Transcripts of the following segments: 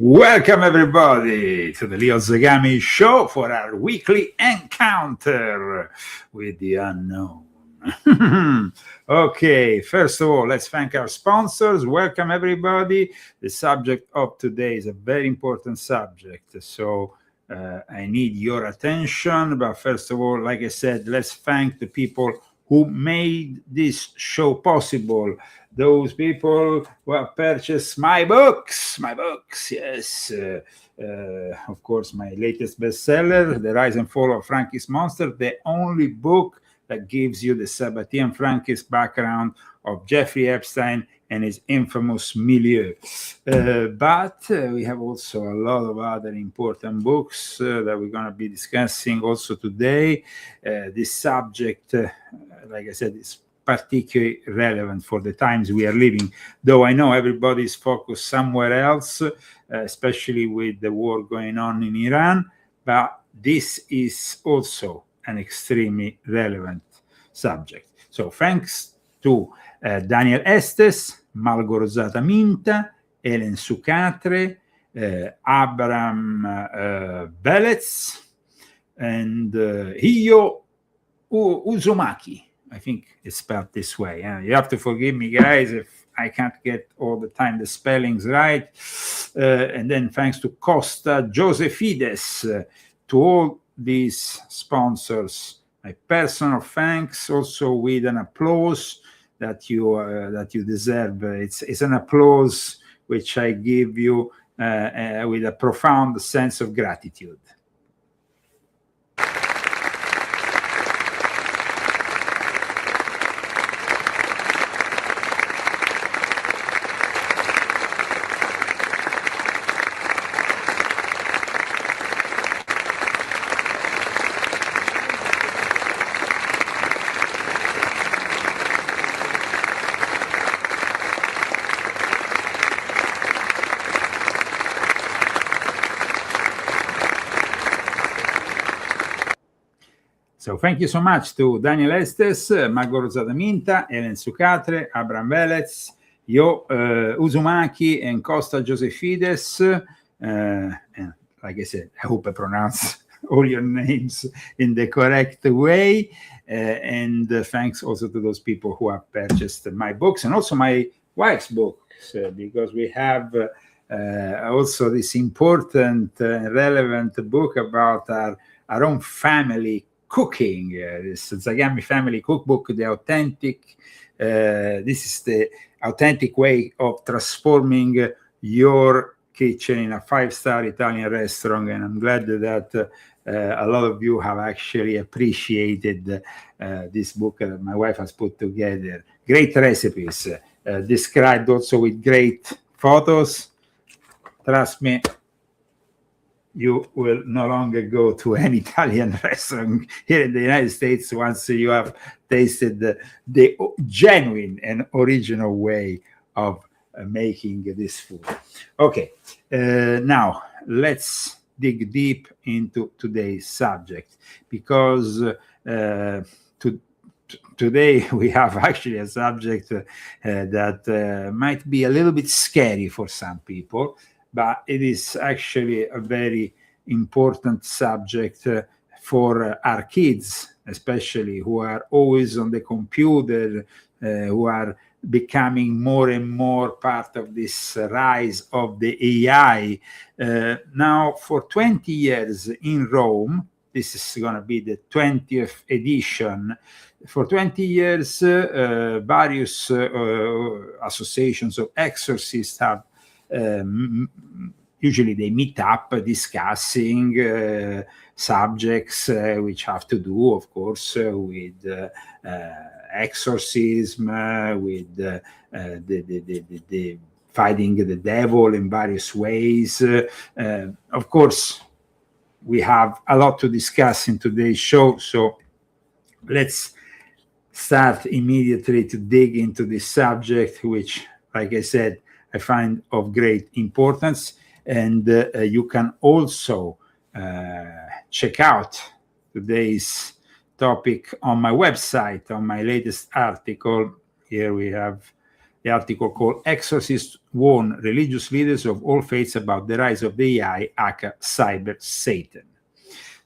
Welcome everybody to the Leo Zagami show for our weekly encounter with the unknown. Okay, first of all, let's thank our sponsors. Welcome everybody. The subject of today is a very important subject, so I need your attention. But first of all, like I said, let's thank the people who made this show possible. Those people who have purchased my books, yes. Of course, my latest bestseller, The Rise and Fall of Frankie's Monster, the only book that gives you the Sabbatean Frankist background of Jeffrey Epstein and his infamous milieu. But we have also a lot of other important books that we're going to be discussing also today. This subject, like I said, is particularly relevant for the times we are living, though I know everybody's focused somewhere else, especially with the war going on in Iran, but this is also an extremely relevant subject. So thanks to Daniel Estes, Malgorzata Minta, Ellen Sucatre, Abraham Belez, and Hio Uzumaki. I think it's spelled this way. You have to forgive me, guys, if I can't get all the time the spellings right. And then thanks to Costa Josefides, to all these sponsors, my personal thanks, also with an applause that you deserve. It's an applause which I give you with a profound sense of gratitude. So thank you so much to Daniel Estes, Malgorzata Minta, Ellen Sucatre, Abraham Velez, Hio Uzumaki, and Costa Josefides. And like I said, I hope I pronounce all your names in the correct way. And thanks also to those people who have purchased my books and also my wife's books, because we have also this important, relevant book about our own family cooking, this Zagami family cookbook, the authentic, this is the authentic way of transforming your kitchen in a 5-star Italian restaurant. And I'm glad that a lot of you have actually appreciated this book that my wife has put together. Great recipes, described also with great photos. Trust me, you will no longer go to an Italian restaurant here in the United States once you have tasted the genuine and original way of making this food. Okay, now let's dig deep into today's subject, because today we have actually a subject that might be a little bit scary for some people, but it is actually a very important subject for our kids, especially, who are always on the computer, who are becoming more and more part of this rise of the AI. Now, for 20 years in Rome, this is going to be the 20th edition. For 20 years, various associations of exorcists have usually they meet up discussing subjects which have to do, of course, with exorcism, with the fighting the devil in various ways. Of course, we have a lot to discuss in today's show, so let's start immediately to dig into this subject, which, like I said, I find of great importance. And you can also check out today's topic on my website, on my latest article. Here we have the article called Exorcists Warn Religious Leaders of All Faiths About the Rise of the AI, aka Cyber Satan.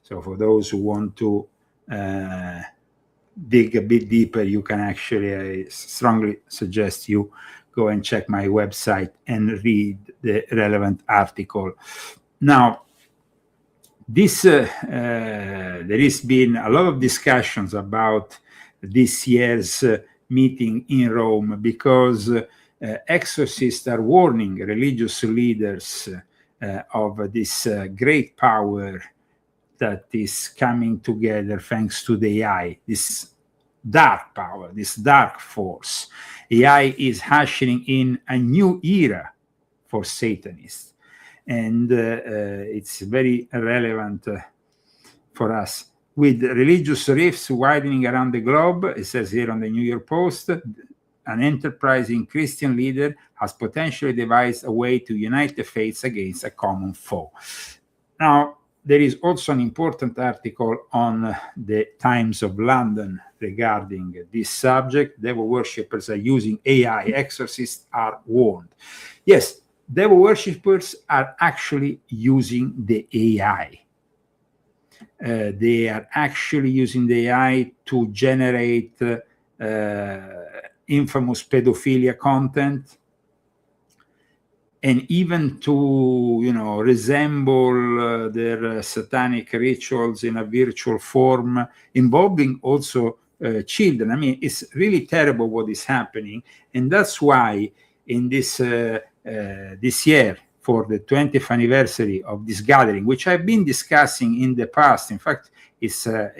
So for those who want to dig a bit deeper, you can actually, I strongly suggest you go and check my website and read the relevant article. Now, there has been a lot of discussions about this year's meeting in Rome, because exorcists are warning religious leaders of this great power that is coming together thanks to the AI, this dark power, this dark force. AI is ushering in a new era for Satanists, and it's very relevant for us. With religious rifts widening around the globe, it says here on the New York Post, an enterprising Christian leader has potentially devised a way to unite the faiths against a common foe. Now, there is also an important article on the Times of London regarding this subject. Devil worshippers are using AI. Exorcists are warned. Yes, devil worshippers are actually using the AI. They are actually using the AI to generate infamous pedophilia content, and even to, resemble their satanic rituals in a virtual form, involving also children. I mean, it's really terrible what is happening, and that's why in this year, for the 20th anniversary of this gathering, which I've been discussing in the past. In fact, it's an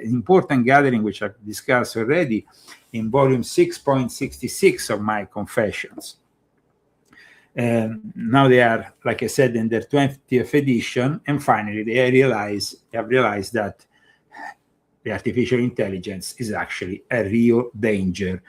important gathering which I've discussed already in volume 6.66 of my Confessions. Now they are, like I said, in their 20th edition, and finally they have realized that the artificial intelligence is actually a real danger.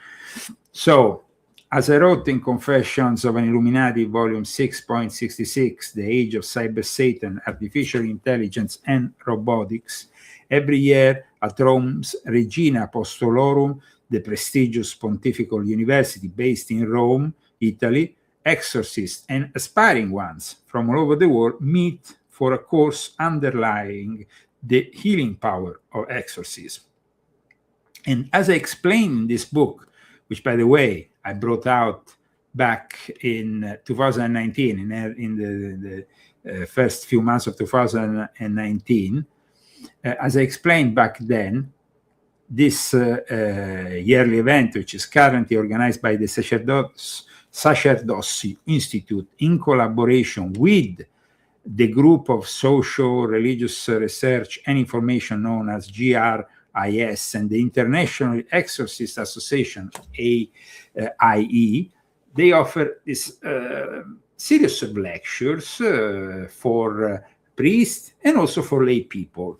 So, as I wrote in Confessions of an Illuminati, volume 6.66, The Age of Cyber Satan, Artificial Intelligence and Robotics, every year at Rome's Regina Apostolorum, the prestigious pontifical university based in Rome, Italy, exorcists and aspiring ones from all over the world meet for a course underlying the healing power of exorcism. And as I explained in this book, which, by the way, I brought out back in 2019, in the first few months of 2019, as I explained back then, this yearly event, which is currently organized by the Sacerdocy Institute in collaboration with the group of social, religious research and information known as GRIS and the International Exorcist Association, AIE, they offer this series of lectures for priests and also for lay people,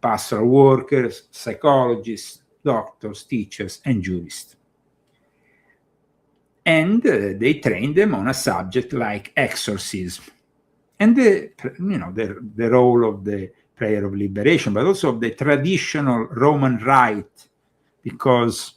pastoral workers, psychologists, doctors, teachers, and jurists. And they train them on a subject like exorcism and the role of the prayer of liberation, but also of the traditional Roman rite, because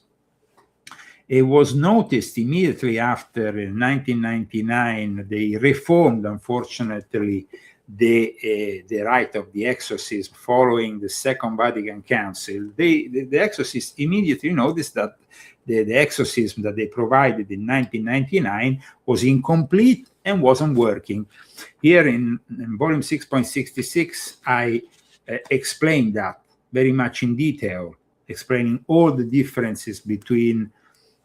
it was noticed immediately after, in 1999, they reformed, unfortunately, the rite of the exorcism following the Second Vatican Council. The exorcists immediately noticed that the exorcism that they provided in 1999 was incomplete and wasn't working. Here in volume 6.66, I explained that very much in detail, explaining all the differences between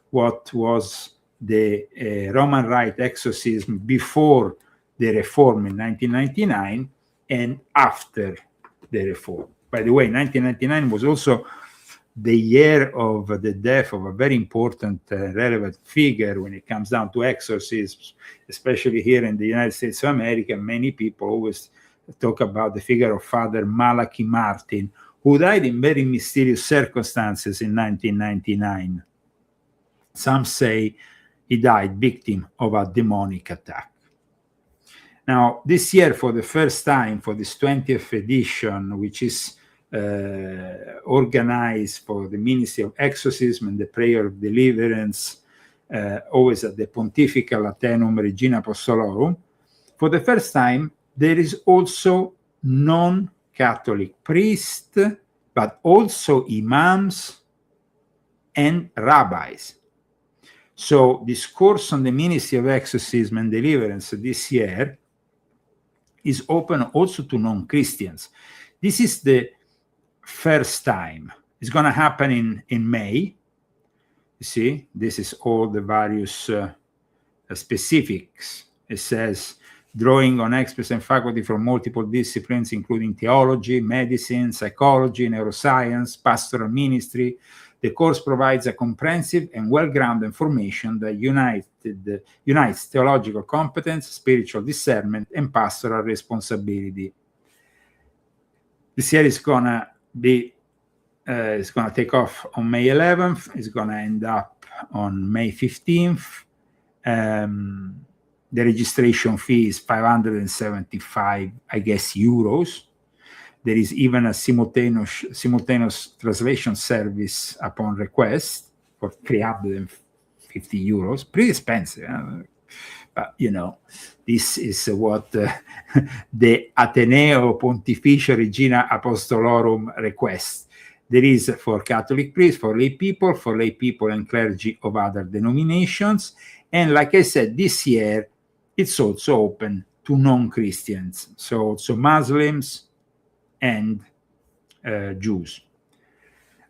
what was the Roman Rite exorcism before the reform in 1999 and after the reform. By the way, 1999 was also the year of the death of a very important relevant figure when it comes down to exorcisms, especially here in the United States of America. Many people always talk about the figure of Father Malachi Martin, who died in very mysterious circumstances in 1999. Some say he died victim of a demonic attack. Now, this year, for the first time, for this 20th edition, which is organized for the Ministry of Exorcism and the Prayer of Deliverance, always at the Pontifical Atenum Regina Apostolorum, for the first time, there is also non-Catholic priests, but also imams and rabbis. So this course on the Ministry of Exorcism and Deliverance this year is open also to non-Christians. This is the first time. It's going to happen in May. You see, this is all the various specifics. It says, drawing on experts and faculty from multiple disciplines, including theology, medicine, psychology, neuroscience, pastoral ministry. The course provides a comprehensive and well-grounded formation that unites theological competence, spiritual discernment, and pastoral responsibility. This year is going to be it's going to take off on May 11th. It's going to end up on May 15th. The registration fee is 575, I guess, euros. There is even a simultaneous translation service upon request for 350 euros. Pretty expensive. But, you know, this is what the Ateneo Pontificio Regina Apostolorum requests. There is for Catholic priests, for lay people and clergy of other denominations. And like I said, this year, it's also open to non-Christians, so Muslims and Jews.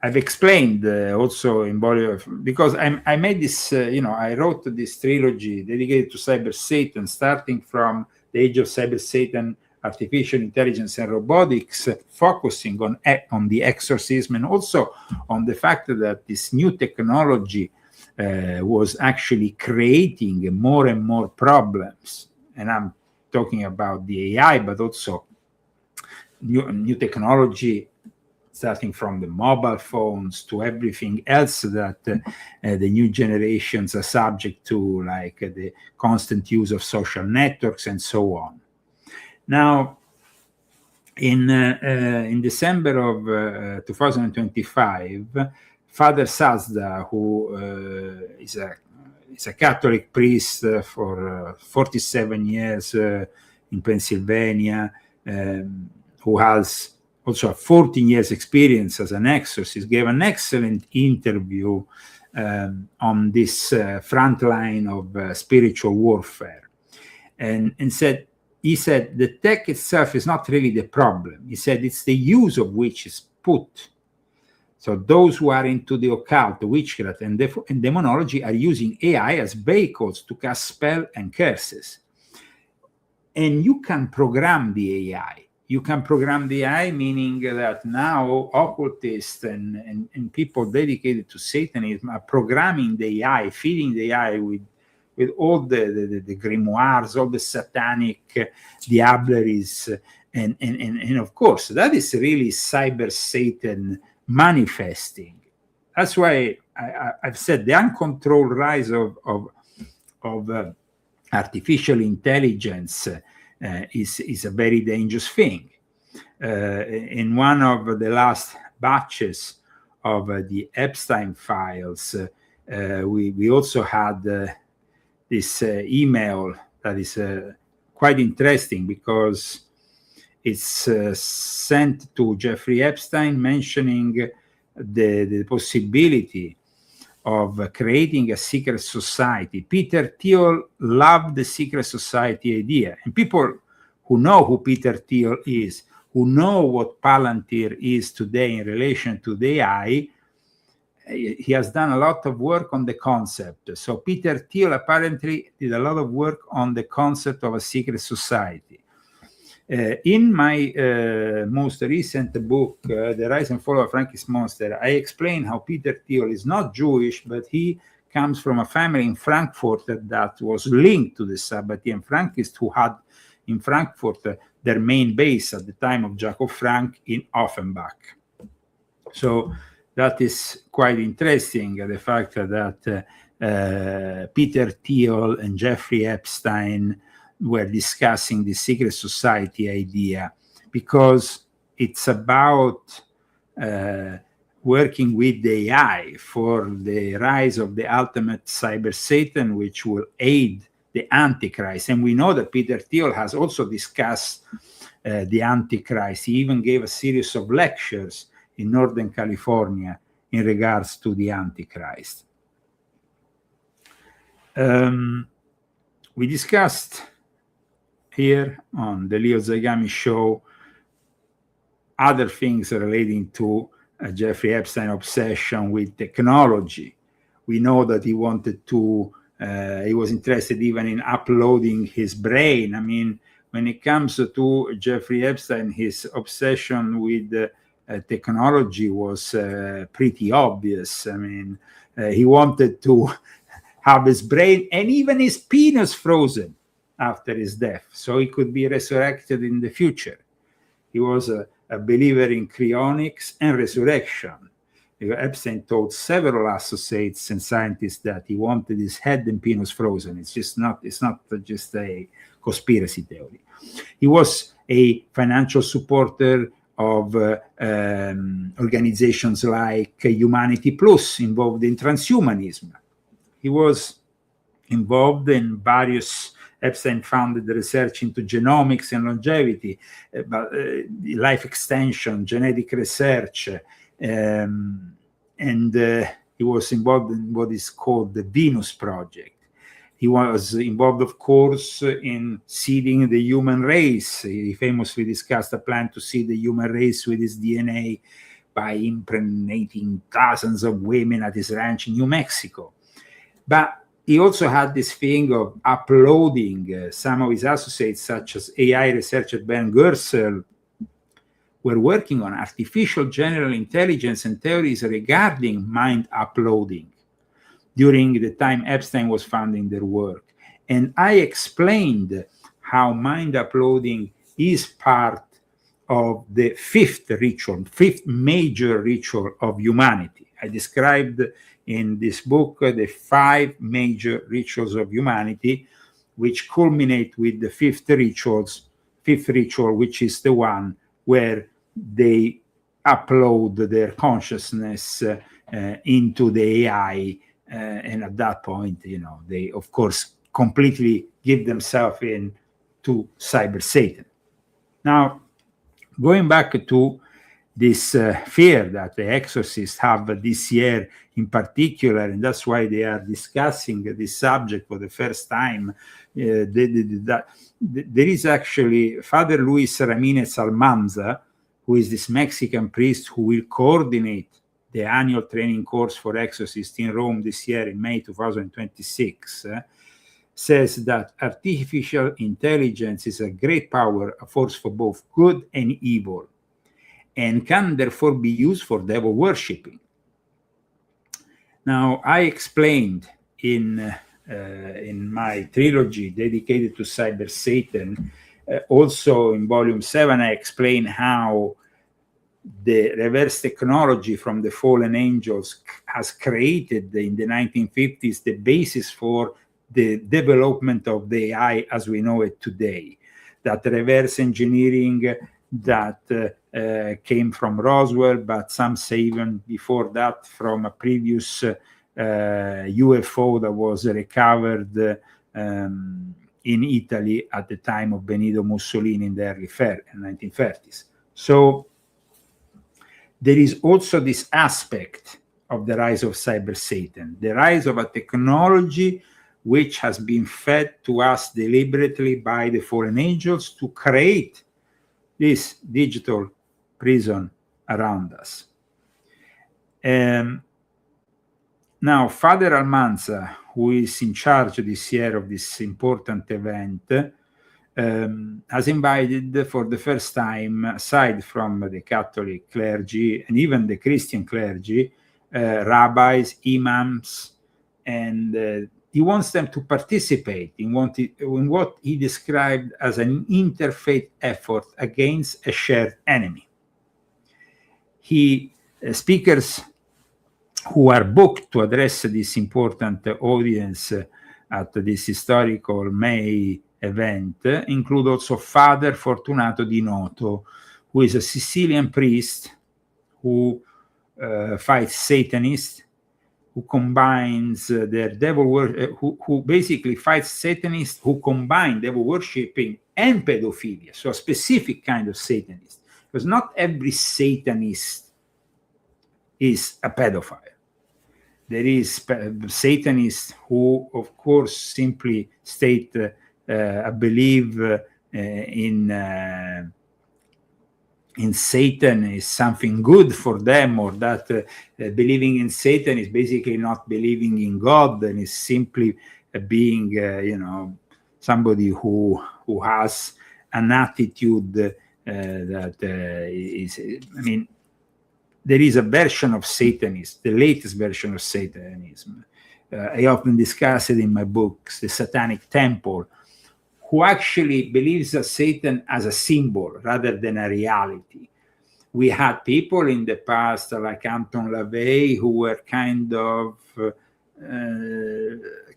I've explained also in body because I made this, I wrote this trilogy dedicated to Cyber Satan, starting from the Age of Cyber Satan, Artificial Intelligence and Robotics, focusing on the exorcism and also on the fact that this new technology was actually creating more and more problems. And I'm talking about the AI, but also new technology, starting from the mobile phones to everything else that the new generations are subject to, like the constant use of social networks and so on. Now, in December of 2025, Father Sazda, who is a Catholic priest for 47 years in Pennsylvania, who has also a 14 years experience as an exorcist, gave an excellent interview on this front line of spiritual warfare, and he said the tech itself is not really the problem. He said it's the use of which is put. So those who are into the occult, witchcraft, and demonology are using AI as vehicles to cast spells and curses. And you can program the AI. You can program the AI, meaning that now occultists and people dedicated to Satanism are programming the AI, feeding the AI with all the grimoires, all the satanic diableries, and of course, that is really Cyber Satan manifesting. That's why I've said the uncontrolled rise of artificial intelligence is a very dangerous thing. In one of the last batches of the Epstein files, we also had this email that is quite interesting because it's sent to Jeffrey Epstein mentioning the possibility of creating a secret society. Peter Thiel loved the secret society idea. And people who know who Peter Thiel is, who know what Palantir is today in relation to the AI, he has done a lot of work on the concept. So Peter Thiel apparently did a lot of work on the concept of a secret society. In my most recent book, The Rise and Fall of Frankie's Monster, I explain how Peter Thiel is not Jewish, but he comes from a family in Frankfurt that was linked to the Sabbatean Frankists, who had in Frankfurt their main base at the time of Jacob Frank in Offenbach. So that is quite interesting, the fact that Peter Thiel and Jeffrey Epstein were discussing the secret society idea, because it's about working with the AI for the rise of the ultimate cyber Satan, which will aid the Antichrist. And we know that Peter Thiel has also discussed the Antichrist. He even gave a series of lectures in Northern California in regards to the Antichrist. We discussed here on the Leo Zagami show other things relating to Jeffrey Epstein's obsession with technology. We know that he wanted to, he was interested even in uploading his brain. I mean, when it comes to Jeffrey Epstein, his obsession with technology was pretty obvious. I mean, he wanted to have his brain and even his penis frozen after his death, so he could be resurrected in the future. He was a believer in cryonics and resurrection. Epstein told several associates and scientists that he wanted his head and penis frozen. It's not just a conspiracy theory. He was a financial supporter of organizations like Humanity Plus, involved in transhumanism. He was involved in various, Epstein funded the research into genomics and longevity, life extension, genetic research, and he was involved in what is called the Venus Project. He was involved, of course, in seeding the human race. He famously discussed a plan to seed the human race with his DNA by impregnating thousands of women at his ranch in New Mexico. But he also had this thing of uploading. Some of his associates, such as AI researcher Ben Gersel, were working on artificial general intelligence and theories regarding mind uploading during the time Epstein was funding their work. And I explained how mind uploading is part of the fifth major ritual of humanity. I described in this book the 5 major rituals of humanity, which culminate with the fifth ritual, which is the one where they upload their consciousness into the AI, and at that point, they of course completely give themselves in to cyber Satan. Now, going back to this fear that the Exorcists have this year in particular, and that's why they are discussing this subject for the first time. There is actually Father Luis Ramirez Almanza, who is this Mexican priest who will coordinate the annual training course for exorcists in Rome this year in May 2026, says that artificial intelligence is a great power, a force for both good and evil, and can therefore be used for devil worshipping. Now, I explained in my trilogy dedicated to cyber Satan, also in volume 7, I explain how the reverse technology from the fallen angels has created in the 1950s the basis for the development of the AI as we know it today. That reverse engineering that came from Roswell, but some say even before that from a previous UFO that was recovered in Italy at the time of Benito Mussolini in the early 1930s. So there is also this aspect of the rise of cyber Satan, the rise of a technology which has been fed to us deliberately by the fallen angels to create this digital prison around us. Now, Father Almanza, who is in charge this year of this important event, has invited for the first time, aside from the Catholic clergy and even the Christian clergy, rabbis, imams, and he wants them to participate in what he described as an interfaith effort against a shared enemy. Speakers who are booked to address this important audience at this historical May event include also Father Fortunato Di Noto, who is a Sicilian priest who fights Satanists, who combines their devil worship, who basically fights Satanists who combine devil worshipping and pedophilia. So a specific kind of Satanist, because not every Satanist is a pedophile. There is Satanists who, of course, simply state a belief in Satan is something good for them, or that believing in Satan is basically not believing in God, and is simply being, somebody who has an attitude that is, I mean, there is a version of Satanism, the latest version of Satanism. I often discuss it in my books, the Satanic Temple, who actually believes that Satan as a symbol rather than a reality. We had people in the past like Anton LaVey who were kind of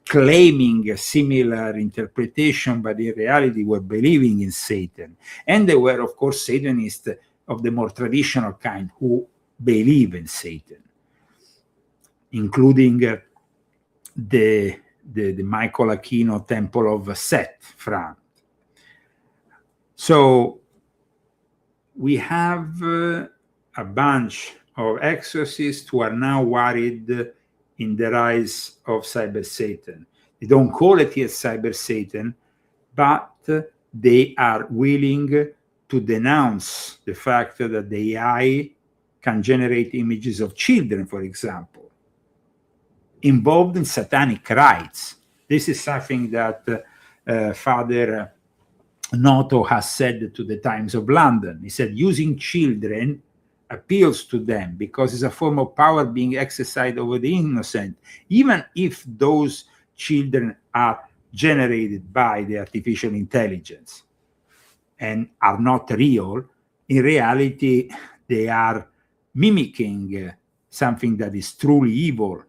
claiming a similar interpretation, but in reality were believing in Satan. And they were, of course, Satanists of the more traditional kind who believe in Satan, including the Michael Aquino Temple of Set front. So we have a bunch of exorcists who are now worried in the rise of Cyber Satan. They don't call it yet Cyber Satan, but they are willing to denounce the fact that the AI can generate images of children, for example, involved in satanic rites. This is something that Father Noto has said to the Times of London. He said, using children appeals to them because it's a form of power being exercised over the innocent, even if those children are generated by the artificial intelligence and are not real. In reality, they are mimicking something that is truly evil.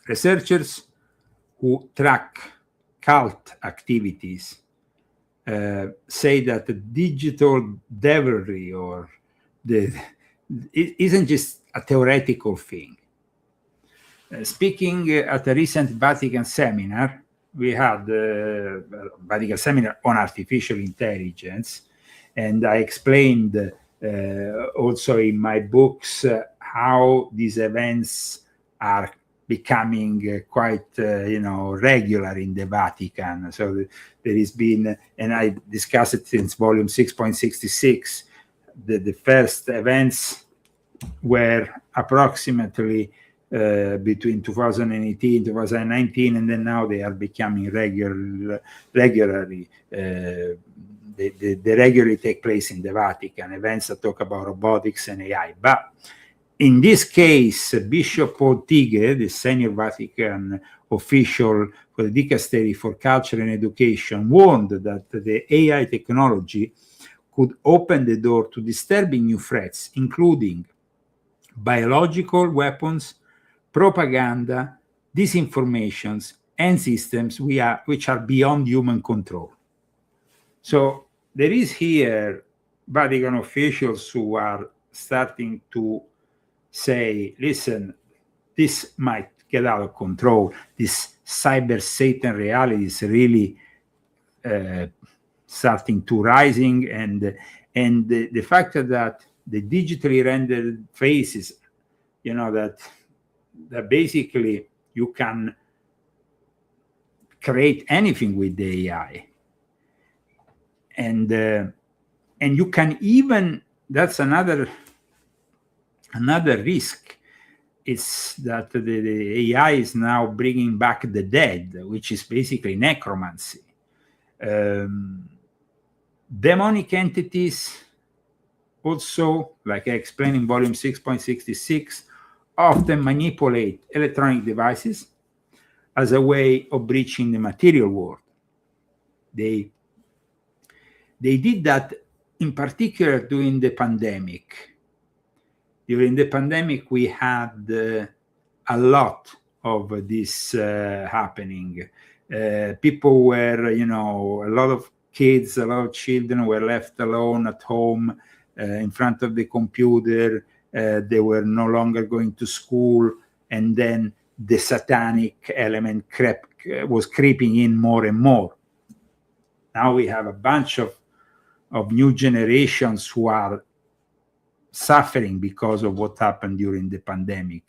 Researchers who track cult activities say that the digital devilry it isn't just a theoretical thing. Speaking at a recent Vatican seminar, we had a Vatican seminar on artificial intelligence, and I explained also in my books how these events are becoming quite regular in the Vatican. So there has been, and I discussed it since volume 6.66, the first events were approximately between 2018 2019, and then now they are becoming regularly they regularly take place in the Vatican, events that talk about robotics and AI. But in this case, Bishop Paul Tigre, the senior Vatican official for the Dicastery for Culture and Education, warned that the AI technology could open the door to disturbing new threats, including biological weapons, propaganda, disinformations, and systems which are beyond human control. So there is here Vatican officials who are starting to say, listen, this might get out of control. This cyber Satan reality is really starting to rising, and the fact that the digitally rendered faces, that basically you can create anything with the AI, and you can even, that's another risk, is that the AI is now bringing back the dead, which is basically necromancy. Demonic entities also, like I explained in volume 6.66, often manipulate electronic devices as a way of breaching the material world. They did that in particular during the pandemic. During the pandemic, we had a lot of this happening. People were, a lot of kids, a lot of children were left alone at home in front of the computer. They were no longer going to school, and then the satanic element was creeping in more and more. Now we have a bunch of new generations who are suffering because of what happened during the pandemic,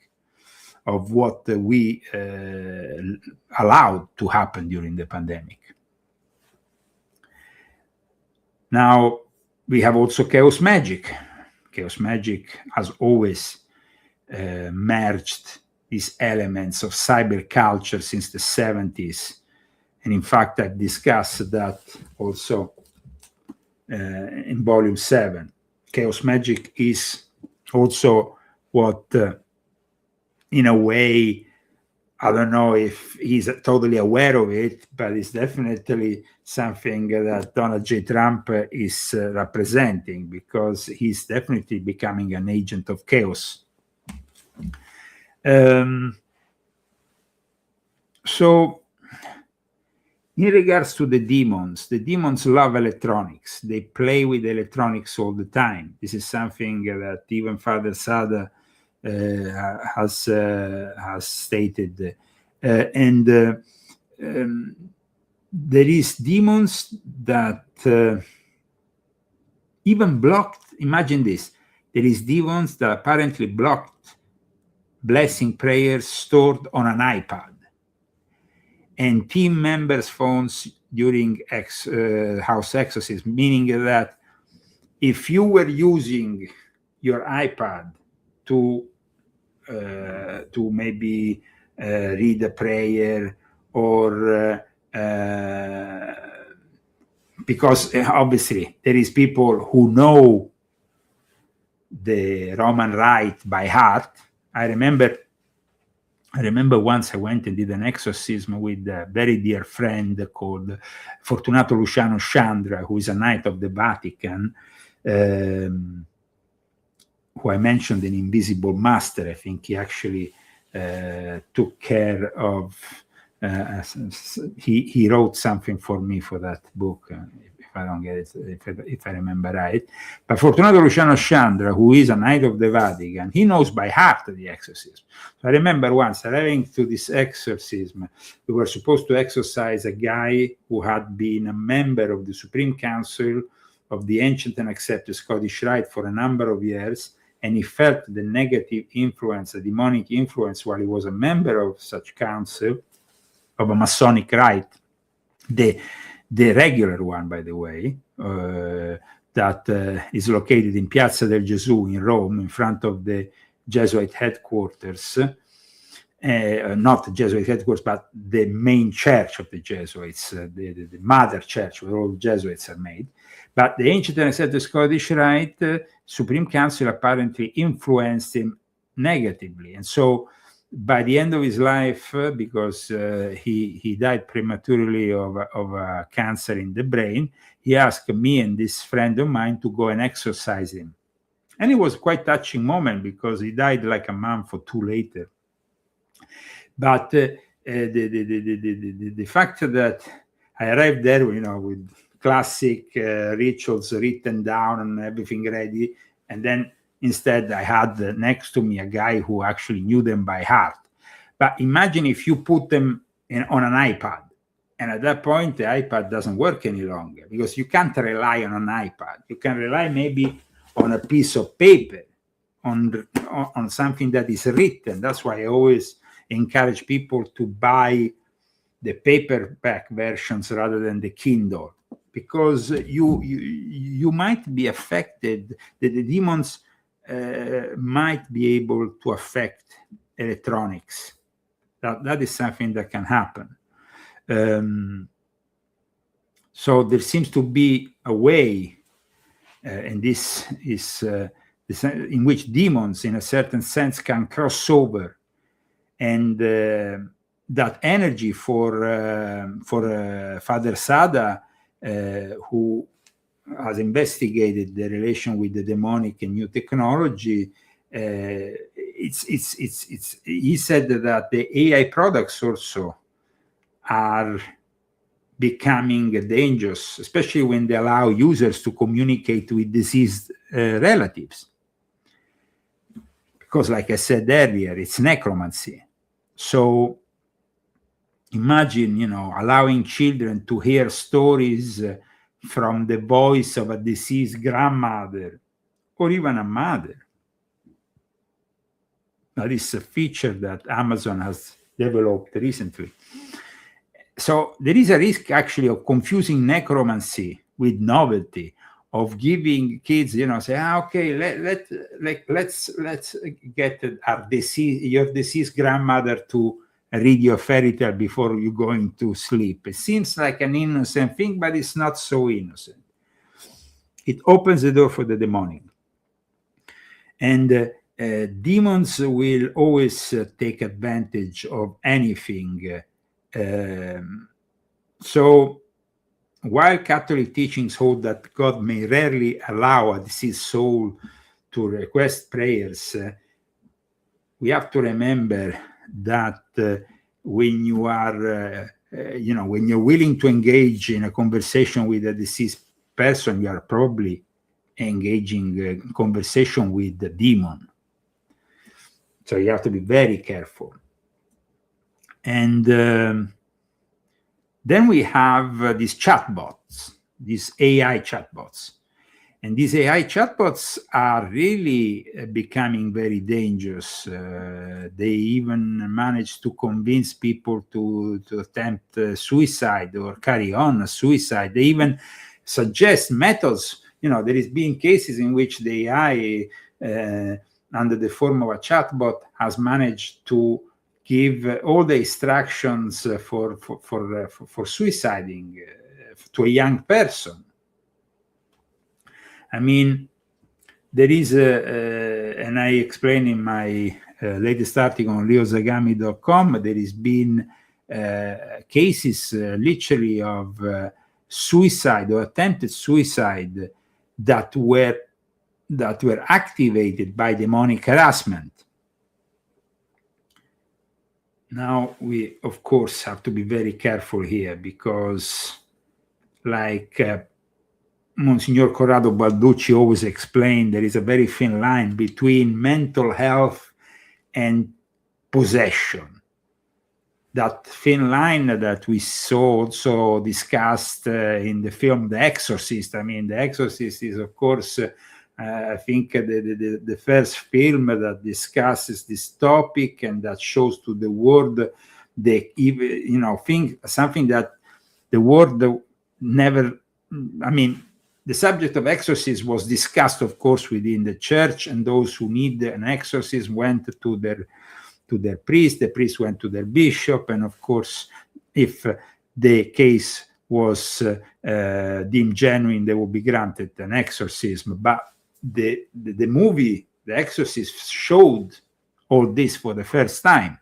of what we allowed to happen during the pandemic. Now we have also chaos magic. Chaos magic has always merged these elements of cyber culture since the 70s. And in fact, I've discussed that also in volume 7. Chaos magic is also what, in a way, I don't know if he's totally aware of it, but it's definitely something that Donald J. Trump is representing, because he's definitely becoming an agent of chaos. So, in regards to the demons love electronics. They play with electronics all the time. This is something that even Father Sada has stated. There is demons that even blocked, imagine this, there is demons that apparently blocked blessing prayers stored on an iPad, and team members' phones during house exorcism, meaning that if you were using your iPad to maybe read a prayer, or because obviously there is people who know the Roman Rite by heart. I remember once I went and did an exorcism with a very dear friend called Fortunato Luciano Chandra, who is a Knight of the Vatican, who I mentioned in Invisible Master. I think he actually took care of, he wrote something for me for that book, if I don't get it, if I remember right. But Fortunato Luciano Chandra, who is a Knight of the Vatican, he knows by heart the exorcism. So I remember once arriving to this exorcism, we were supposed to exorcise a guy who had been a member of the Supreme Council of the Ancient and Accepted Scottish Rite for a number of years, and he felt the negative influence, the demonic influence, while he was a member of such council, of a Masonic rite, the regular one, by the way, that is located in Piazza del Gesù in Rome, in front of the Jesuit headquarters, not the Jesuit headquarters, but the main church of the Jesuits, the mother church where all the Jesuits are made. But the Ancient and Accepted Scottish Rite, Supreme Council apparently influenced him negatively. And so by the end of his life, because he died prematurely of a cancer in the brain, he asked me and this friend of mine to go and exorcise him. And it was quite a touching moment, because he died like a month or two later. But the fact that I arrived there, with classic rituals written down and everything ready, and then instead I had next to me a guy who actually knew them by heart. But imagine if you put them on an iPad, and at that point the iPad doesn't work any longer, because you can't rely on an iPad. You can rely maybe on a piece of paper, on something that is written. That's why I always encourage people to buy the paperback versions rather than the Kindle, because you might be affected. The demons might be able to affect electronics. That is something that can happen. So there seems to be a way, and this is in which demons, in a certain sense, can cross over, and that energy for Father Sada, who has investigated the relation with the demonic and new technology. He said that the AI products also are becoming dangerous, especially when they allow users to communicate with deceased relatives. Because, like I said earlier, it's necromancy. So imagine, allowing children to hear stories from the voice of a deceased grandmother or even a mother. That is a feature that Amazon has developed recently. So there is a risk actually of confusing necromancy with novelty, of giving kids, say, okay, let's get your deceased grandmother to read your fairy tale before you going to sleep. It seems like an innocent thing, but it's not so innocent. It opens the door for the demonic. And demons will always take advantage of anything. So while Catholic teachings hold that God may rarely allow a deceased soul to request prayers, we have to remember that when you are, when you're willing to engage in a conversation with a deceased person, you are probably engaging a conversation with the demon. So you have to be very careful. And then we have these chatbots, these AI chatbots. And these AI chatbots are really becoming very dangerous. They even manage to convince people to attempt suicide or carry on suicide. They even suggest methods. There has been cases in which the AI, under the form of a chatbot, has managed to give all the instructions for suiciding to a young person. I mean, there is, and I explain in my latest article on leozagami.com, there has been cases literally of suicide or attempted suicide that were activated by demonic harassment. Now, we, of course, have to be very careful here because, like Monsignor Corrado Balducci always explained, there is a very thin line between mental health and possession. That thin line that we saw also discussed in the film The Exorcist. I mean, The Exorcist is, of course, I think the first film that discusses this topic and that shows to the world something that the world never. I mean, the subject of exorcism was discussed, of course, within the church, and those who need an exorcism went to their priest. The priest went to their bishop, and of course, if the case was deemed genuine, they would be granted an exorcism. But the movie The Exorcist showed all this for the first time.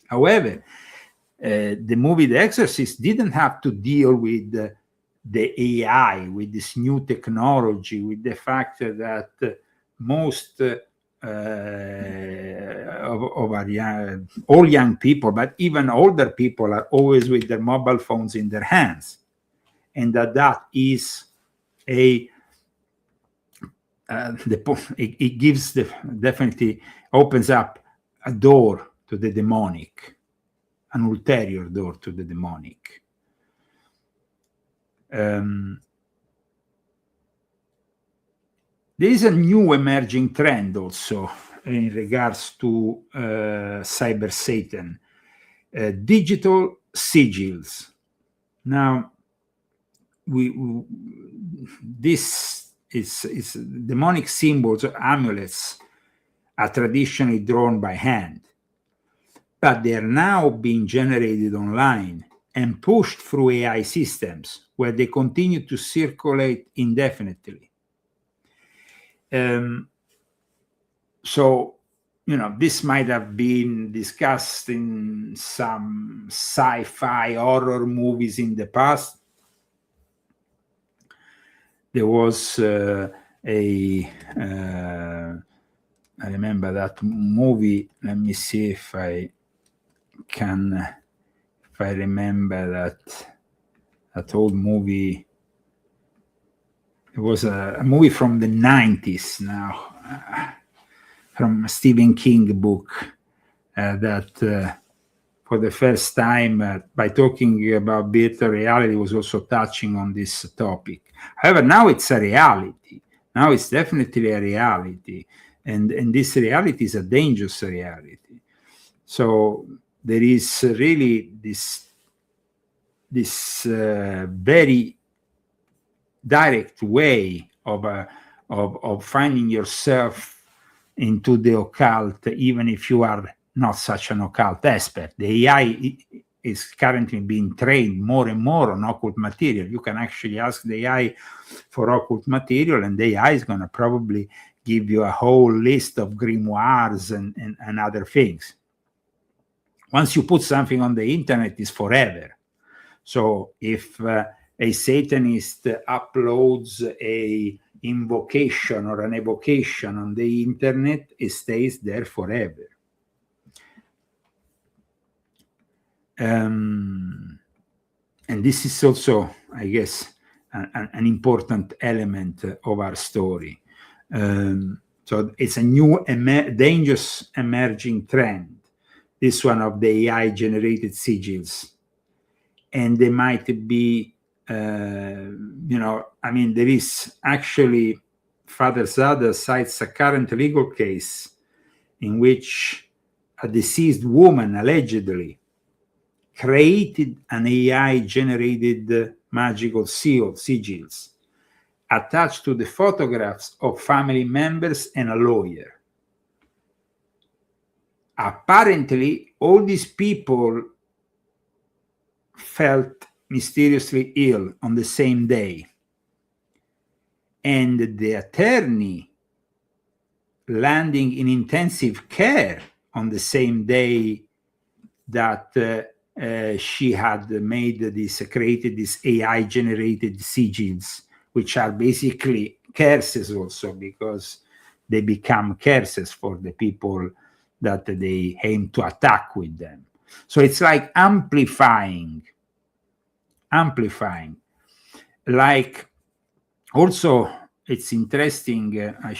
However, the movie The Exorcist didn't have to deal with the AI, with this new technology, with the fact that most all young people, but even older people, are always with their mobile phones in their hands, and that is it gives definitely opens up a door to the demonic, an ulterior door to the demonic. There is a new emerging trend also in regards to cyber Satan, digital sigils. Now, this is demonic symbols or amulets are traditionally drawn by hand, but they are now being generated online and pushed through AI systems where they continue to circulate indefinitely. So, this might have been discussed in some sci-fi horror movies in the past. There was I remember that movie. Let me see if I remember that. that old movie. It was a movie from the 90s now, from a Stephen King book that for the first time, by talking about virtual reality, was also touching on this topic. However, now it's a reality. Now it's definitely a reality. And this reality is a dangerous reality. So there is really this very direct way of finding yourself into the occult, even if you are not such an occult expert. The AI is currently being trained more and more on occult material. You can actually ask the AI for occult material, and the AI is going to probably give you a whole list of grimoires and other things. Once you put something on the internet, it's forever. So if a Satanist uploads a invocation or an evocation on the internet, it stays there forever. And this is also, I guess, an important element of our story. So it's a new dangerous emerging trend, this one of the AI-generated sigils. And they might be, there is actually, Father Zada cites a current legal case in which a deceased woman allegedly created an AI-generated magical sigils attached to the photographs of family members and a lawyer. Apparently, all these people felt mysteriously ill on the same day, and the attorney landing in intensive care on the same day that she had created these AI-generated sigils, which are basically curses also, because they become curses for the people that they aim to attack with them. So it's like amplifying. Like, also, it's interesting. I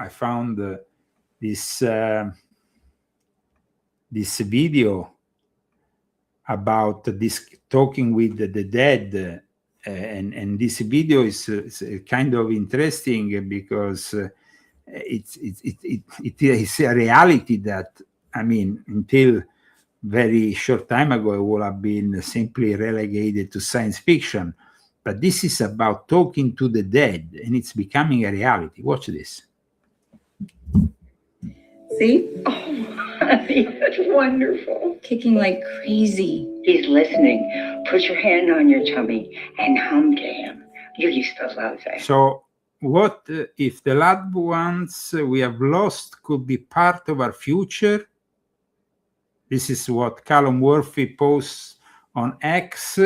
found this video about this talking with the dead, and this video is kind of interesting because it is a reality that, I mean, until very short time ago, it would have been simply relegated to science fiction. But this is about talking to the dead, and it's becoming a reality. Watch this. See? Oh, honey, that's wonderful. Kicking like crazy. He's listening. Put your hand on your tummy and hum to him. You used to love that. So what if the loved ones we have lost could be part of our future? This is what Callum Worthy posts on X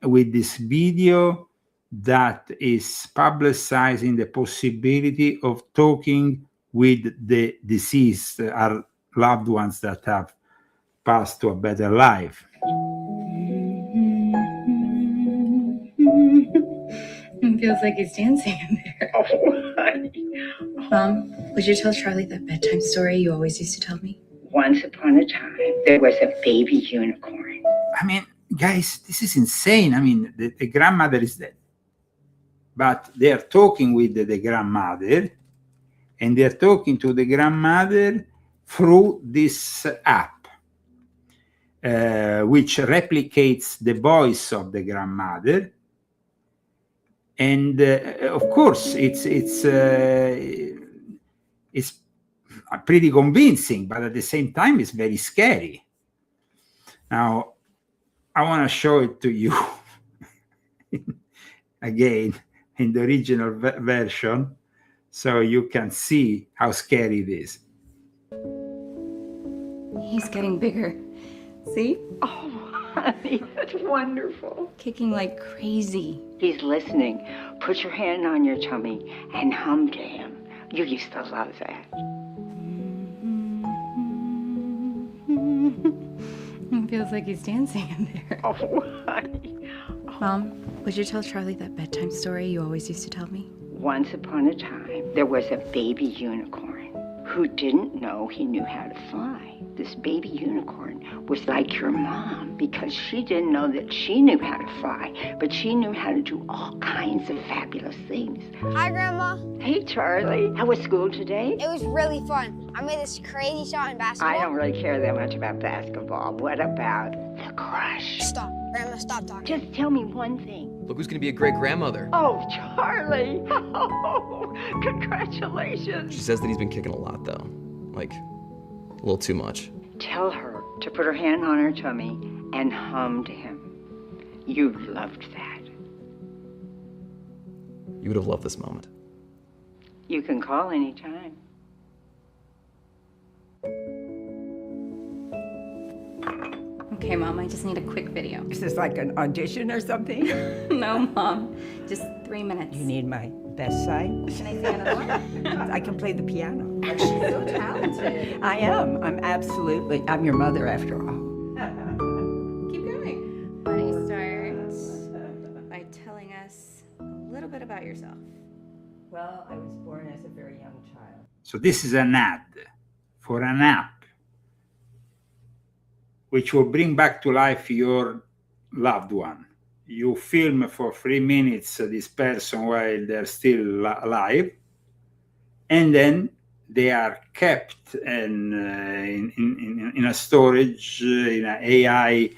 with this video that is publicizing the possibility of talking with the deceased, our loved ones that have passed to a better life. It feels like he's dancing in there. Oh, honey. Mom, would you tell Charlie that bedtime story you always used to tell me? Once upon a time, there was a baby unicorn. I mean, guys, this is insane. I mean, the grandmother is dead, but they are talking with the grandmother, and they are talking to the grandmother through this app, which replicates the voice of the grandmother. And of course, it's pretty convincing, but at the same time, it's very scary. Now, I want to show it to you again in the original version, so you can see how scary it is. He's getting bigger. See? Oh, honey, that's wonderful. Kicking like crazy. He's listening. Put your hand on your tummy and hum to him. You used to love that. It feels like he's dancing in there. Oh, honey. Mom, would you tell Charlie that bedtime story you always used to tell me? Once upon a time, there was a baby unicorn who didn't know he knew how to fly. This baby unicorn was like your mom because she didn't know that she knew how to fly, but she knew how to do all kinds of fabulous things. Hi, Grandma. Hey, Charlie. How was school today? It was really fun. I made this crazy shot in basketball. I don't really care that much about basketball. What about the crush? Stop. Grandma, stop talking. Just tell me one thing. Look who's gonna be a great grandmother. Oh, Charlie. Oh, congratulations. She says that he's been kicking a lot, though. Like, a little too much. Tell her to put her hand on her tummy and hum to him. You loved that. You would have loved this moment. You can call anytime. Okay, Mom, I just need a quick video. Is this like an audition or something? No, Mom, just 3 minutes. You need my best side? Can I sing another one? I can play the piano. She's so talented. I am. I'm your mother after all. Keep going. Why don't you start by telling us a little bit about yourself? Well, I was born as a very young child. So this is an ad for an app which will bring back to life your loved one. You film for 3 minutes this person while they're still alive, and then they are kept in a storage, in an AI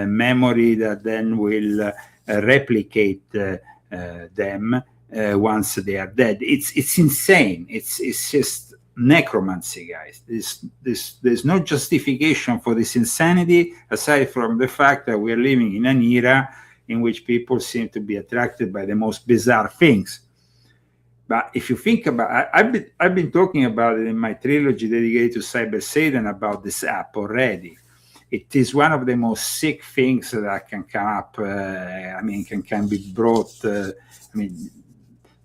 memory that then will replicate them once they are dead. It's insane. It's just necromancy, guys. There's no justification for this insanity aside from the fact that we're living in an era in which people seem to be attracted by the most bizarre things. But if you think about it, I've been talking about it in my trilogy dedicated to Cyber Satan about this app already. It is one of the most sick things that can come up. Can be brought.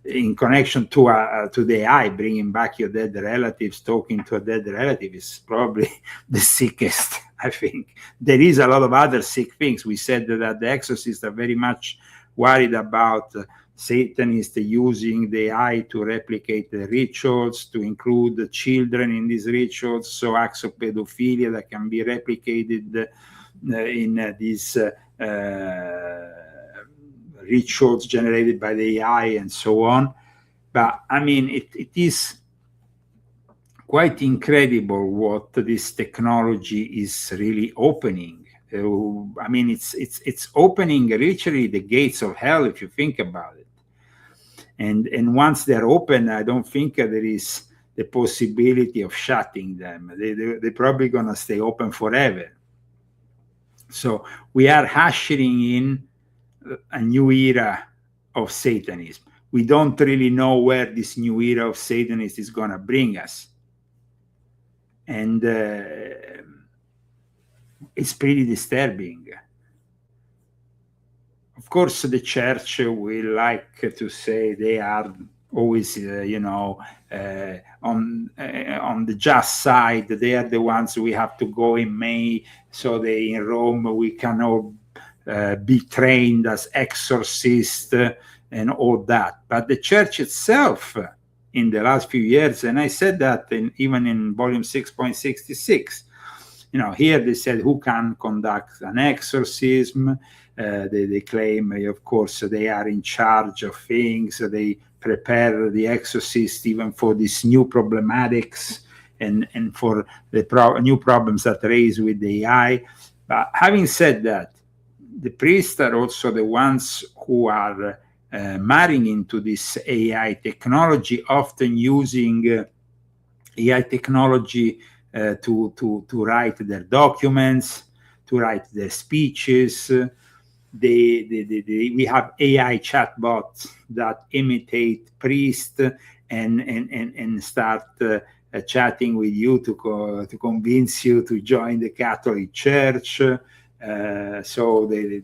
In connection to the AI, bringing back your dead relatives, talking to a dead relative is probably the sickest, I think. There is a lot of other sick things. We said that the Exorcists are very much worried about Satanists using the AI to replicate the rituals, to include the children in these rituals, so acts of pedophilia that can be replicated in these rituals generated by the AI and so on. But it is quite incredible what this technology is really opening. It's opening literally the gates of hell if you think about it. And once they're open, I don't think there is the possibility of shutting them. They're probably gonna stay open forever. So we are ushering in a new era of Satanism. We don't really know where this new era of Satanism is going to bring us. And it's pretty disturbing. Of course, the church will like to say they are always, on the just side. They are the ones we have to go in May. So in Rome, we can all be trained as exorcists and all that. But the church itself in the last few years, and I said that even in volume 6.66, here they said who can conduct an exorcism. They claim, of course, they are in charge of things. They prepare the exorcist even for these new problematics and for the new problems that raise with the AI. But having said that, the priests are also the ones who are marrying into this AI technology, often using AI technology to write their documents, to write their speeches. We have AI chatbots that imitate priests and start chatting with you to convince you to join the Catholic Church. So the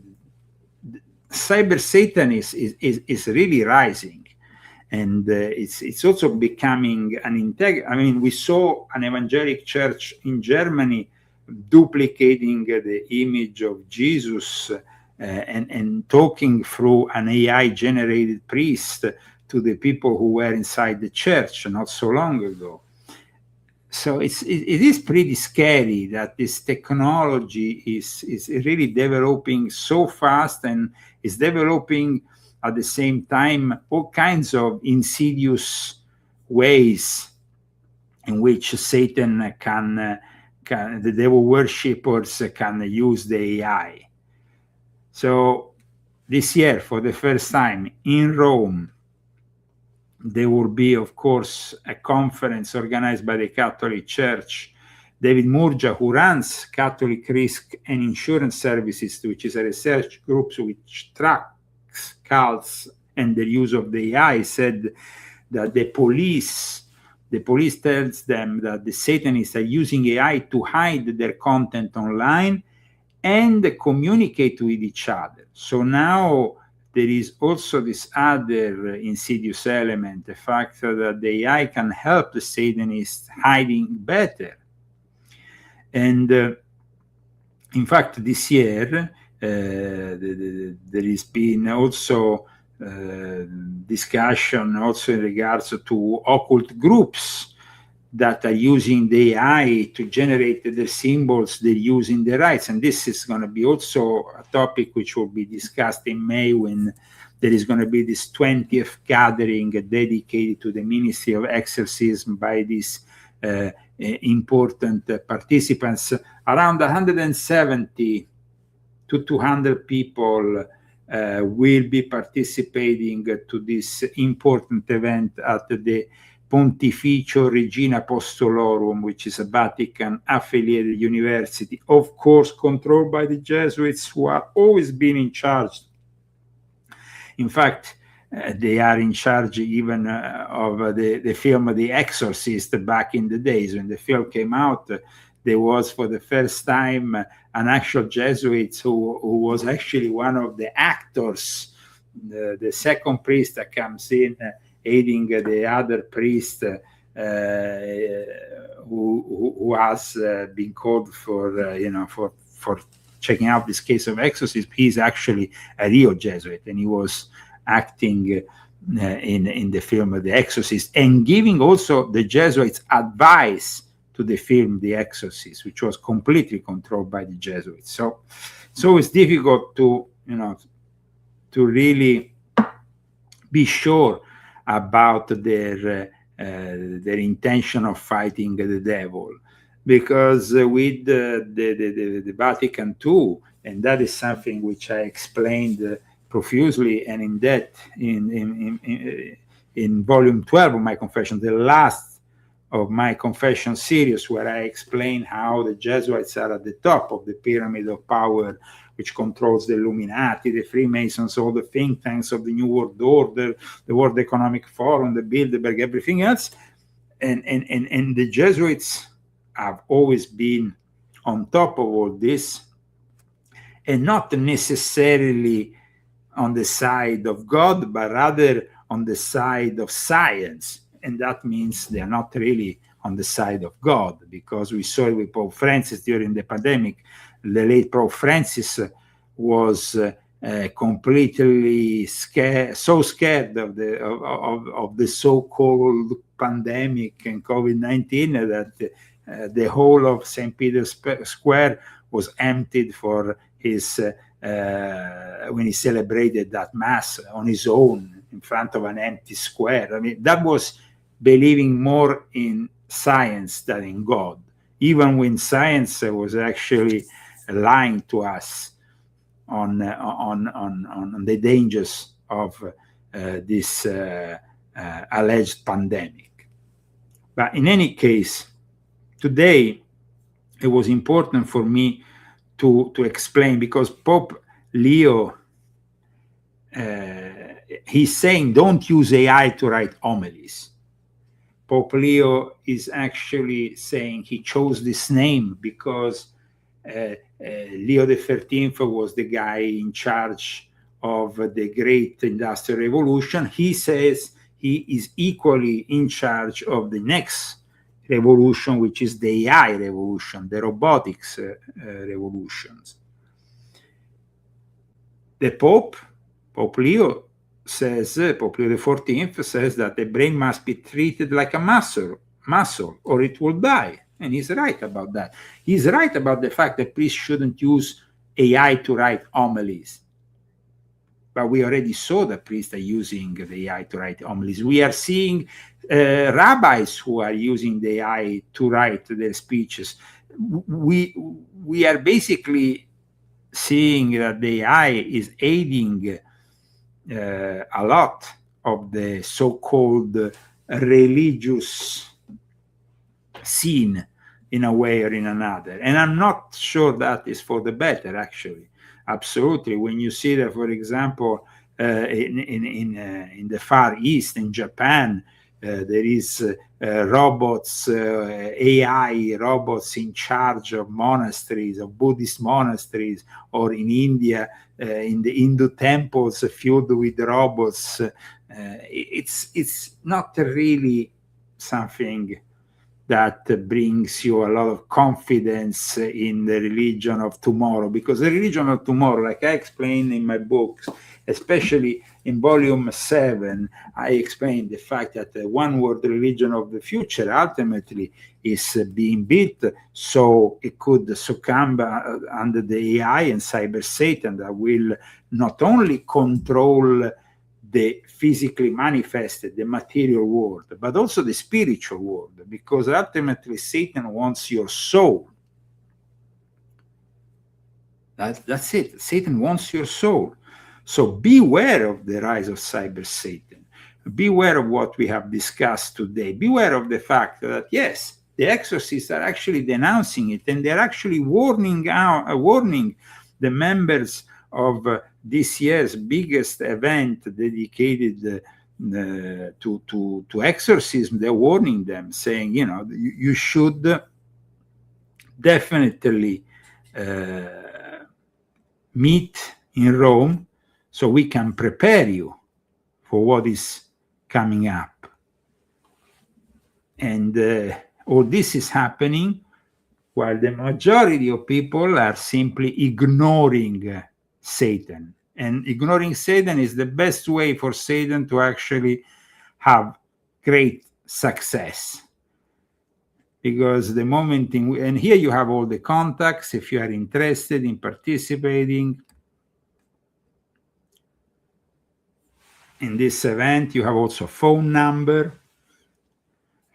cyber Satan is really rising, and it's also becoming an we saw an evangelic church in Germany duplicating the image of Jesus and talking through an AI-generated priest to the people who were inside the church not so long ago. So it is pretty scary that this technology is really developing so fast, and is developing at the same time all kinds of insidious ways in which Satan the devil worshippers can use the AI. So this year, for the first time in Rome, there will be, of course, a conference organized by the Catholic Church. David Murgia, who runs Catholic Risk and Insurance Services, which is a research group which tracks cults and the use of the AI, said that the police tells them that the Satanists are using AI to hide their content online and communicate with each other. So now there is also this other insidious element, the fact that the AI can help the Satanists hiding better. And in fact, this year, there has been also discussion also in regards to occult groups that are using the AI to generate the symbols they use in the rites. And this is going to be also a topic which will be discussed in May, when there is going to be this 20th gathering dedicated to the Ministry of Exorcism by these important participants. Around 170 to 200 people will be participating to this important event at the Pontificio Regina Apostolorum, which is a Vatican-affiliated university, of course controlled by the Jesuits, who are always been in charge. In fact, they are in charge even of the film The Exorcist back in the days. When the film came out, there was for the first time an actual Jesuit who was actually one of the actors, the second priest that comes in, aiding the other priest who has been called for checking out this case of exorcism. He's actually a real Jesuit, and he was acting in the film The Exorcist, and giving also the Jesuits advice to the film The Exorcist, which was completely controlled by the Jesuits. So it's difficult to really be sure about their intention of fighting the devil, because with the Vatican II, and that is something which I explained profusely and in depth in volume 12 of my confession, the last of my confession series, where I explain how the Jesuits are at the top of the pyramid of power, which controls the Illuminati, the Freemasons, all the think tanks of the New World Order, the World Economic Forum, the Bilderberg, everything else. And the Jesuits have always been on top of all this, and not necessarily on the side of God, but rather on the side of science. And that means they are not really on the side of God, because we saw it with Pope Francis during the pandemic. The late Pope Francis was completely scared of the so-called pandemic and COVID-19 that the whole of St. Peter's Square was emptied for his when he celebrated that mass on his own in front of an empty square. I mean, that was believing more in science than in God, even when science was actually lying to us on the dangers of this alleged pandemic. But in any case, today it was important for me to explain, because Pope Leo, he's saying don't use AI to write homilies. Pope Leo is actually saying he chose this name because Leo XIII was the guy in charge of the great industrial revolution. He says he is equally in charge of the next revolution, which is the AI revolution, the robotics revolutions. The Pope Leo says, Pope Leo XIV says that the brain must be treated like a muscle, or it will die. And he's right about that. He's right about the fact that priests shouldn't use AI to write homilies. But we already saw that priests are using the AI to write homilies. We are seeing rabbis who are using the AI to write their speeches. We are basically seeing that the AI is aiding a lot of the so-called religious scene in a way or in another. And I'm not sure that is for the better, actually. Absolutely. When you see that, for example, in the Far East, in Japan, there is robots, AI robots in charge of monasteries, of Buddhist monasteries, or in India, in the Hindu temples filled with robots. It's not really something that brings you a lot of confidence in the religion of tomorrow, because the religion of tomorrow, like I explained in my books, especially in volume 7, I explained the fact that the one world religion of the future ultimately is being built so it could succumb under the AI and cyber Satan that will not only control the physically manifested, the material world, but also the spiritual world, because ultimately Satan wants your soul. That's it. Satan wants your soul. So beware of the rise of cyber Satan. Beware of what we have discussed today. Beware of the fact that, yes, the exorcists are actually denouncing it, and they're actually warning the members of this year's biggest event dedicated to exorcism. They're warning them, saying, you should definitely meet in Rome so we can prepare you for what is coming up. And all this is happening while the majority of people are simply ignoring Satan. And ignoring Satan is the best way for Satan to actually have great success. Because the moment and here you have all the contacts, if you are interested in participating in this event, you have also a phone number.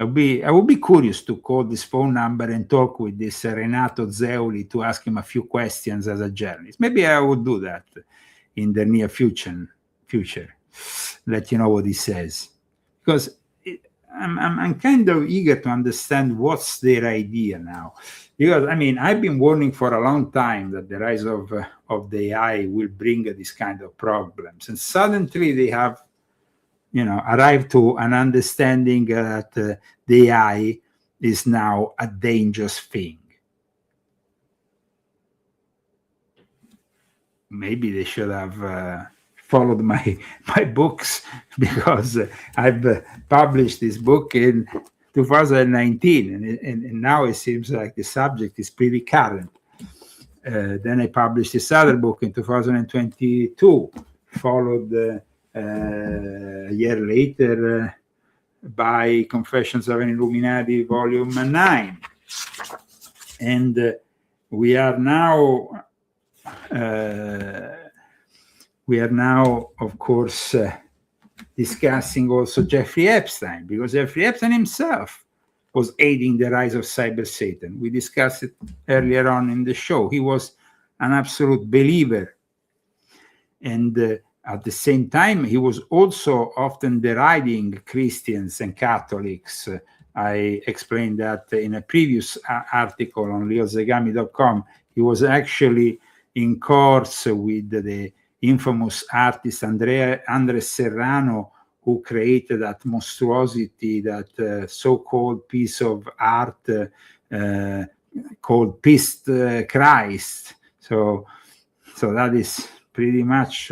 I would be curious to call this phone number and talk with this Renato Zeoli to ask him a few questions as a journalist. Maybe I would do that in the near future. Let you know what he says, because I'm kind of eager to understand what's their idea now. Because I've been warning for a long time that the rise of the AI will bring this kind of problems, and suddenly they have arrived to an understanding that the AI is now a dangerous thing. Maybe they should have followed my books, because I've published this book in 2019, and now it seems like the subject is pretty current. Then I published this other book in 2022, followed a year later by Confessions of an Illuminati, Volume 9. And we are now, of course, discussing also Jeffrey Epstein, because Jeffrey Epstein himself was aiding the rise of cyber Satan. We discussed it earlier on in the show. He was an absolute believer. And at the same time, he was also often deriding Christians and Catholics. I explained that in a previous article on leozegami.com. He was actually in course with the infamous artist Andres Serrano, who created that monstrosity, that so-called piece of art called Pissed Christ. So that is pretty much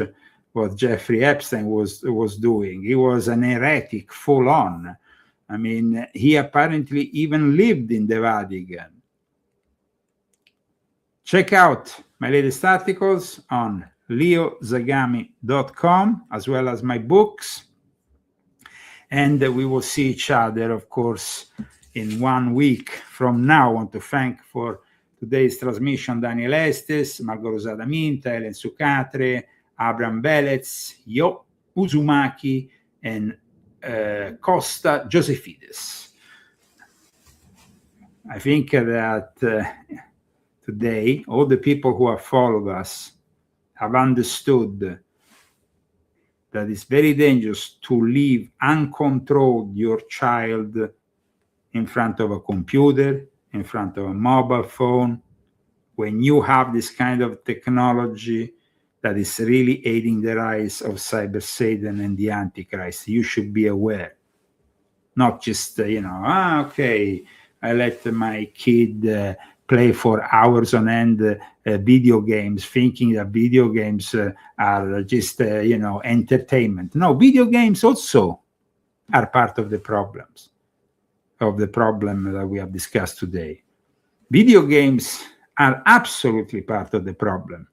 what Jeffrey Epstein was doing. He was an heretic, full on. He apparently even lived in the Vatican. Check out my latest articles on leozagami.com, as well as my books. And we will see each other, of course, in 1 week from now. I want to thank for today's transmission Daniel Estes, Margot Rosada Minta, Helen Sucatre, Abraham Belez, Yo Uzumaki, and Costa Josefides. I think that today all the people who have followed us have understood that it's very dangerous to leave uncontrolled your child in front of a computer, in front of a mobile phone, when you have this kind of technology that is really aiding the rise of Cyber Satan and the Antichrist. You should be aware. Not just, okay, I let my kid play for hours on end video games, thinking that video games are just, entertainment. No, video games also are part of the problem that we have discussed today. Video games are absolutely part of the problem.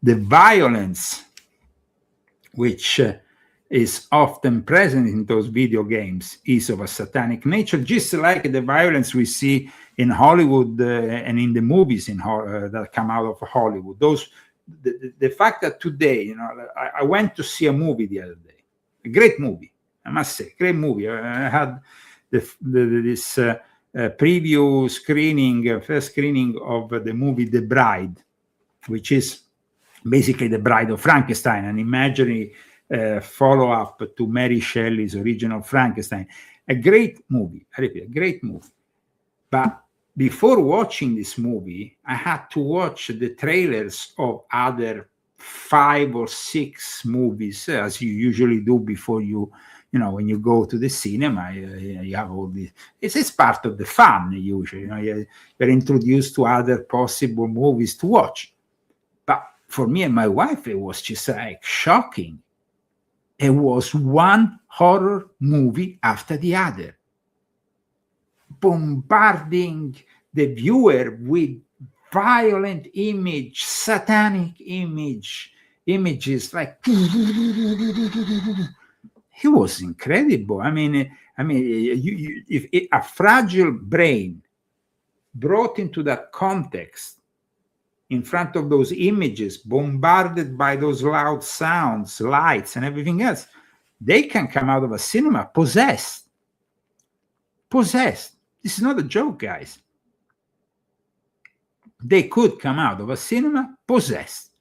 The violence which is often present in those video games is of a satanic nature, just like the violence we see in Hollywood and in the movies that come out of Hollywood. The fact that today, I went to see a movie the other day, a great movie, I must say, great movie. I had this preview screening, first screening of the movie The Bride, which is basically The Bride of Frankenstein, an imaginary follow-up to Mary Shelley's original Frankenstein. A great movie, I repeat, a great movie. But before watching this movie, I had to watch the trailers of other 5 or 6 movies, as you usually do before when you go to the cinema. You have all this. It's part of the fun, usually. You're introduced to other possible movies to watch. But for me and my wife, it was just like shocking. It was one horror movie after the other, bombarding the viewer with violent image, satanic images like it was incredible. If a fragile brain brought into that context, in front of those images, bombarded by those loud sounds, lights, and everything else, they can come out of a cinema possessed. Possessed. This is not a joke, guys. They could come out of a cinema possessed.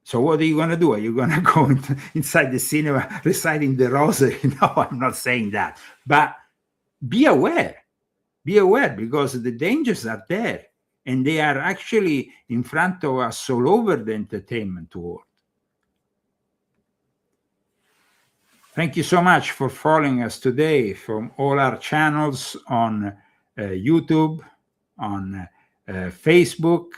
So what are you going to do? Are you going to go inside the cinema reciting the rosary? No, I'm not saying that. But be aware. Be aware, because the dangers are there. And they are actually in front of us all over the entertainment world. Thank you so much for following us today from all our channels on YouTube, on Facebook,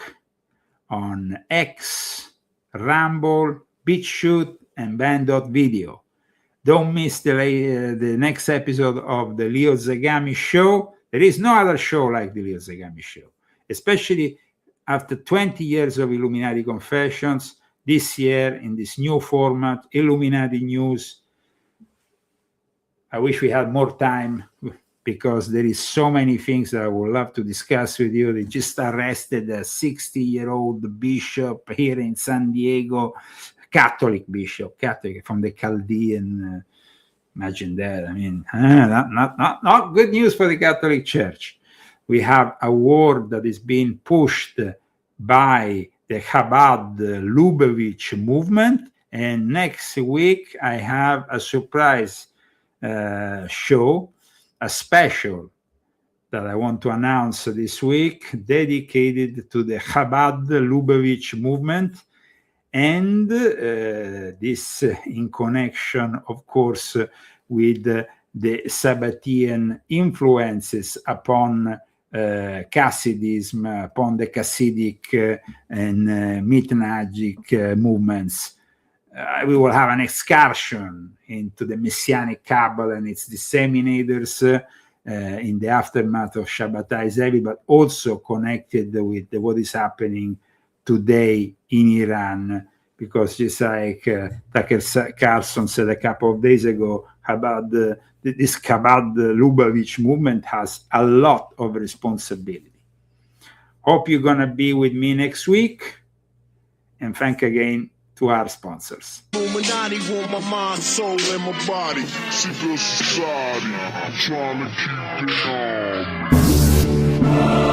on X, Rumble, BitChute, and Band.video. Don't miss the next episode of the Leo Zagami Show. There is no other show like the Leo Zagami Show, especially after 20 years of Illuminati Confessions. This year, in this new format, Illuminati News. I wish we had more time, because there is so many things that I would love to discuss with you. They just arrested a 60-year-old bishop here in San Diego, Catholic bishop, Catholic from the Chaldean. Imagine that. Not good news for the Catholic Church. We have a war that is being pushed by the Chabad Lubavitch movement. And next week, I have a surprise show, a special that I want to announce this week, dedicated to the Chabad Lubavitch movement. And this in connection, of course, with the Sabbatean influences upon Hasidism, upon the Hasidic and Mitnagic movements. We will have an excursion into the Messianic Kabbalah and its disseminators in the aftermath of Shabbatai Zevi, but also connected with what is happening today in Iran, because just like Tucker Carlson said a couple of days ago about this Chabad Lubavitch movement has a lot of responsibility. Hope you're going to be with me next week, and thank again to our sponsors. Illuminati want my mind, soul, and my body. Secret society, trying to keep it on.